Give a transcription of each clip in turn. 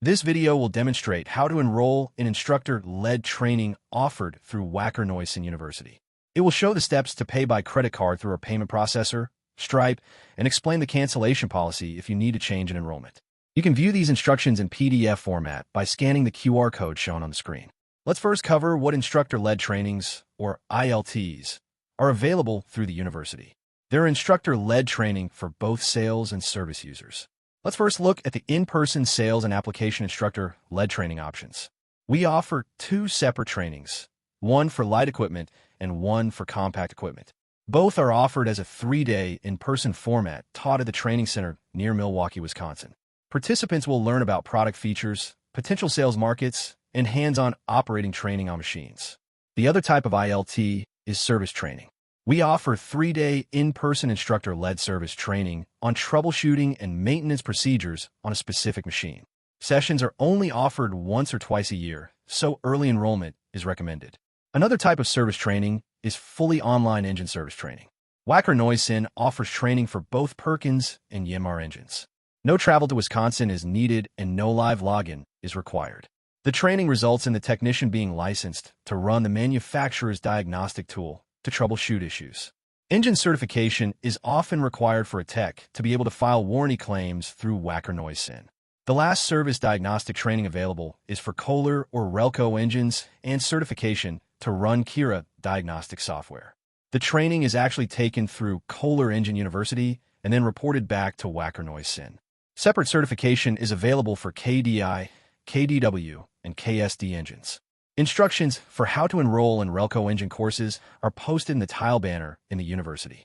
This video will demonstrate how to enroll in instructor-led training offered through Wacker Neuson University. It will show the steps to pay by credit card through our payment processor, Stripe, and explain the cancellation policy if you need to change an enrollment. You can view these instructions in PDF format by scanning the QR code shown on the screen. Let's first cover what instructor-led trainings, or ILTs, are available through the university. There are instructor-led training for both sales and service users. Let's first look at the in-person sales and application instructor-led training options. We offer two separate trainings, one for light equipment and one for compact equipment. Both are offered as a 3-day in-person format taught at the training center near Milwaukee, Wisconsin. Participants will learn about product features, potential sales markets, and hands-on operating training on machines. The other type of ILT is service training. We offer 3-day in-person instructor-led service training on troubleshooting and maintenance procedures on a specific machine. Sessions are only offered once or twice a year, so early enrollment is recommended. Another type of service training is fully online engine service training. Wacker Neuson offers training for both Perkins and Yanmar engines. No travel to Wisconsin is needed and no live login is required. The training results in the technician being licensed to run the manufacturer's diagnostic tool to troubleshoot issues. Engine certification is often required for a tech to be able to file warranty claims through Wacker Neuson. The last service diagnostic training available is for Kohler or Relco engines and certification to run Kira diagnostic software. The training is actually taken through Kohler Engine University and then reported back to Wacker Neuson. Separate certification is available for KDI, KDW, and KSD engines. Instructions for how to enroll in Relco engine courses are posted in the tile banner in the university.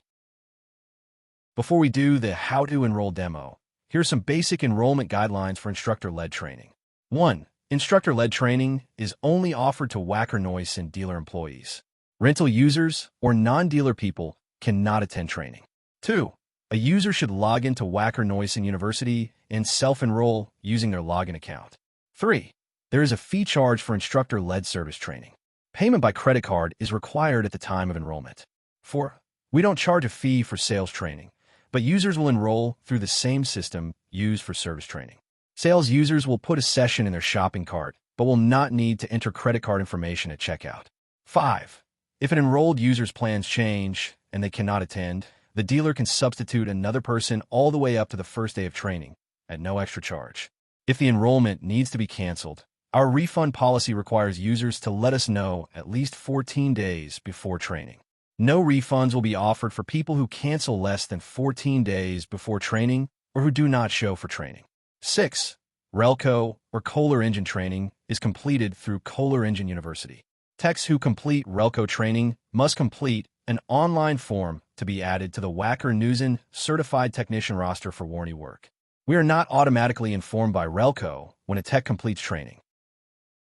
Before we do the How to Enroll demo, here are some basic enrollment guidelines for instructor-led training. 1. Instructor-led training is only offered to Wacker Neuson dealer employees. Rental users or non-dealer people cannot attend training. 2. A user should log into Wacker Neuson University and self-enroll using their login account. 3. There is a fee charge for instructor-led service training. Payment by credit card is required at the time of enrollment. 4. We don't charge a fee for sales training, but users will enroll through the same system used for service training. Sales users will put a session in their shopping cart, but will not need to enter credit card information at checkout. 5. If an enrolled user's plans change and they cannot attend, the dealer can substitute another person all the way up to the first day of training at no extra charge. If the enrollment needs to be canceled, our refund policy requires users to let us know at least 14 days before training. No refunds will be offered for people who cancel less than 14 days before training or who do not show for training. 6. Relco or Kohler engine training is completed through Kohler Engine University. Techs who complete Relco training must complete an online form to be added to the Wacker Neuson Certified Technician roster for warranty work. We are not automatically informed by Relco when a tech completes training.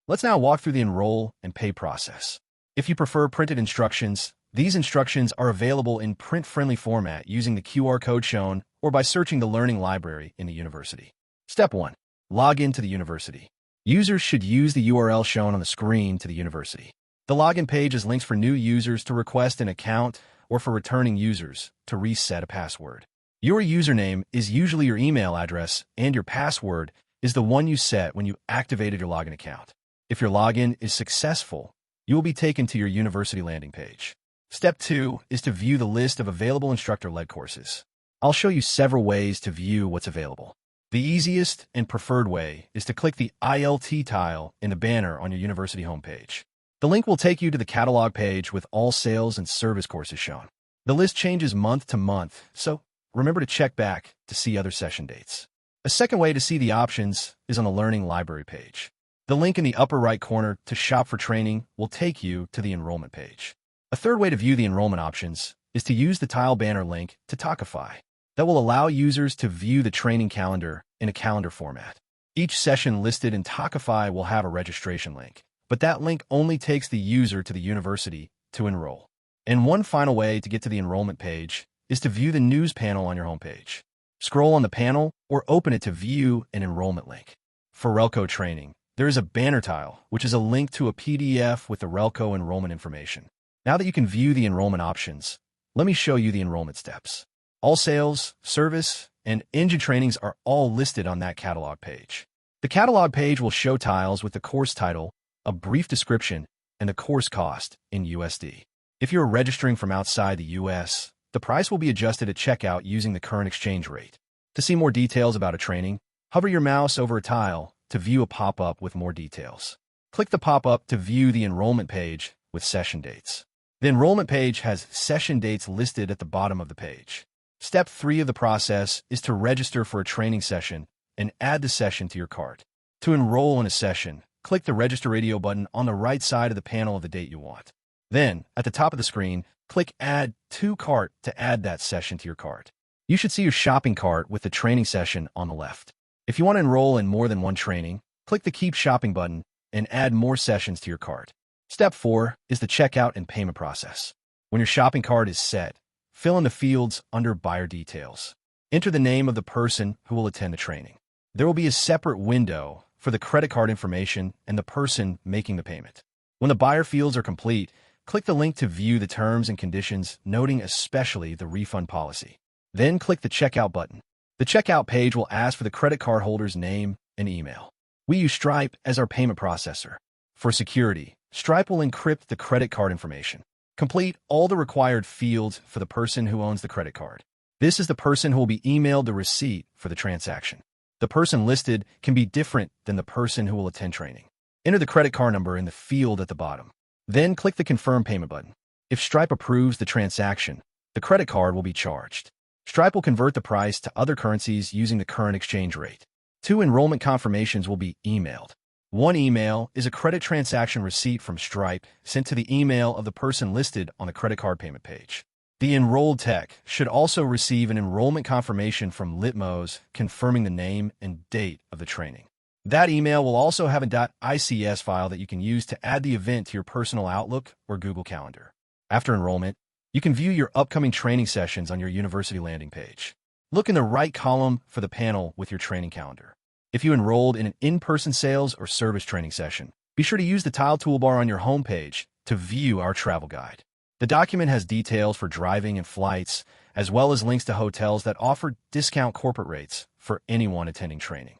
Let's now walk through the Enroll and Pay process. If you prefer printed instructions, these instructions are available in print-friendly format using the QR code shown or by searching the Learning Library in the university. Step 1. Log into the university. Users should use the URL shown on the screen to the university. The login page is links for new users to request an account or for returning users to reset a password. Your username is usually your email address, and your password is the one you set when you activated your login account. If your login is successful, you will be taken to your university landing page. Step 2 is to view the list of available instructor-led courses. I'll show you several ways to view what's available. The easiest and preferred way is to click the ILT tile in the banner on your university homepage. The link will take you to the catalog page with all sales and service courses shown. The list changes month to month, so remember to check back to see other session dates. A second way to see the options is on the Learning Library page. The link in the upper right corner to shop for training will take you to the enrollment page. A third way to view the enrollment options is to use the tile banner link to Talkify. That will allow users to view the training calendar in a calendar format. Each session listed in Talkify will have a registration link, but that link only takes the user to the university to enroll. And one final way to get to the enrollment page is to view the news panel on your homepage. Scroll on the panel or open it to view an enrollment link. For Relco training, there is a banner tile, which is a link to a PDF with the Relco enrollment information. Now that you can view the enrollment options, let me show you the enrollment steps. All sales, service, and engine trainings are all listed on that catalog page. The catalog page will show tiles with the course title, a brief description, and the course cost in USD. If you're registering from outside the US, the price will be adjusted at checkout using the current exchange rate. To see more details about a training, hover your mouse over a tile to view a pop-up with more details. Click the pop-up to view the enrollment page with session dates. The enrollment page has session dates listed at the bottom of the page. Step 3 of the process is to register for a training session and add the session to your cart. To enroll in a session, click the Register Radio button on the right side of the panel of the date you want. Then, at the top of the screen, click Add to Cart to add that session to your cart. You should see your shopping cart with the training session on the left. If you want to enroll in more than one training, click the Keep Shopping button and add more sessions to your cart. Step 4 is the checkout and payment process. When your shopping cart is set, fill in the fields under Buyer Details. Enter the name of the person who will attend the training. There will be a separate window for the credit card information and the person making the payment. When the buyer fields are complete, click the link to view the terms and conditions, noting especially the refund policy. Then click the Checkout button. The checkout page will ask for the credit card holder's name and email. We use Stripe as our payment processor. For security, Stripe will encrypt the credit card information. Complete all the required fields for the person who owns the credit card. This is the person who will be emailed the receipt for the transaction. The person listed can be different than the person who will attend training. Enter the credit card number in the field at the bottom. Then click the Confirm Payment button. If Stripe approves the transaction, the credit card will be charged. Stripe will convert the price to other currencies using the current exchange rate. 2 enrollment confirmations will be emailed. One email is a credit transaction receipt from Stripe sent to the email of the person listed on the credit card payment page. The enrolled tech should also receive an enrollment confirmation from Litmos confirming the name and date of the training. That email will also have an .ics file that you can use to add the event to your personal Outlook or Google Calendar. After enrollment, you can view your upcoming training sessions on your university landing page. Look in the right column for the panel with your training calendar. If you enrolled in an in-person sales or service training session, be sure to use the tile toolbar on your homepage to view our travel guide. The document has details for driving and flights, as well as links to hotels that offer discount corporate rates for anyone attending training.